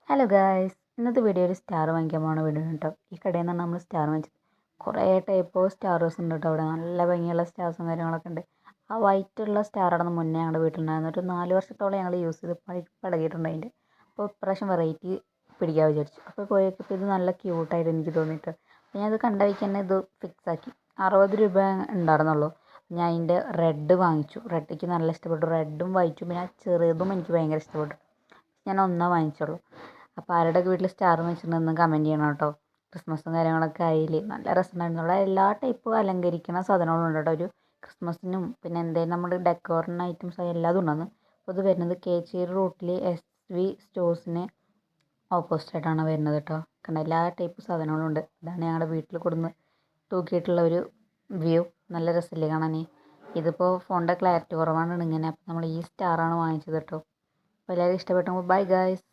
Hello guys, ഇന്നത്തെ video ഒരു star വാങ്ങിക്കാൻ പോകുന്ന വീഡിയോ കേട്ടോ. ഈ കടയിൽ നിന്നാണ് നമ്മൾ സ്റ്റാർ വാങ്ങിച്ചത്. കുറേ ടൈപ്പ് സ്റ്റാർസ് ഉണ്ട് കേട്ടോ. അവിടെ നല്ല ഭംഗിയുള്ള സ്റ്റാർസും കാര്യങ്ങളൊക്കെ ഉണ്ട്. ആ വൈറ്റുള്ള സ്റ്റാർ അവിടെ നിന്ന് മുന്നേ ഞങ്ങളുടെ വീട്ടിലുണ്ടായിരുന്നു. ഒരു 4 വർഷത്തോളം ഞങ്ങൾ യൂസ് ചെയ്ത് പഴകിയിട്ടുണ്ട് അതിൻ്റെ. അപ്പോൾ ഇപ്രാവശ്യം വെറൈറ്റി പിടിക്കാൻ വിചാരിച്ചു. അപ്പോൾ പോയപ്പോൾ ഇത് നല്ല ക്യൂട്ടായിട്ട് എനിക്ക് തോന്നിയിട്ട് അപ്പോൾ ഞാനത് കണ്ട വഴിക്ക് തന്നെ ഇത് ഫിക്സ് ആക്കി. 60 രൂപ ഉണ്ടായിരുന്നുള്ളൂ. ഞാൻ അതിൻ്റെ റെഡ് വാങ്ങിച്ചു. റെഡിക്ക് നല്ല ഇഷ്ടപ്പെട്ടു. റെഡും വൈറ്റും പിന്നെ ചെറുതും എനിക്ക് ഭയങ്കര ഇഷ്ടപ്പെട്ടു. ഞാൻ ഒന്നേ വാങ്ങിച്ചുള്ളൂ. അപ്പോൾ ആരുടെയൊക്കെ വീട്ടിൽ സ്റ്റാർ വെച്ചിട്ടുണ്ടെന്ന് കമൻറ്റ് ചെയ്യണം കേട്ടോ. ക്രിസ്മസും കാര്യങ്ങളൊക്കെ ആയില്ലേ, നല്ല രസമുണ്ടായിരുന്നു. അവിടെ എല്ലാ ടൈപ്പ് അലങ്കരിക്കുന്ന സാധനങ്ങളും ഉണ്ട് കേട്ടോ. ഒരു ക്രിസ്മസിനും പിന്നെ എന്തെങ്കിലും നമ്മുടെ ഡെക്കോറിന് ഐറ്റംസ് എല്ലാതും ഉണ്ടായിരുന്നു. അപ്പോൾ ഇത് വരുന്നത് കേച്ചേരി റൂട്ടിൽ SV സ്റ്റോഴ്സിന് ഓപ്പോസിറ്റായിട്ടാണ് വരുന്നത് കേട്ടോ. കണ്ട എല്ലാ ടൈപ്പ് സാധനങ്ങളും ഉണ്ട്. ഇതാണ് ഞങ്ങളുടെ വീട്ടിൽ കൊടുന്ന് തൂക്കിയിട്ടുള്ള ഒരു വ്യൂ. നല്ല രസമില്ലേ കാണാൻ. ഇതിപ്പോൾ ഫോണിൻ്റെ ക്ലാരിറ്റി കുറവാണ് ഇങ്ങനെ. അപ്പോൾ നമ്മൾ ഈ സ്റ്റാറാണ് വാങ്ങിച്ചത് കേട്ടോ. അപ്പോൾ എല്ലാവരും ഇഷ്ടപ്പെട്ടു. Bye guys.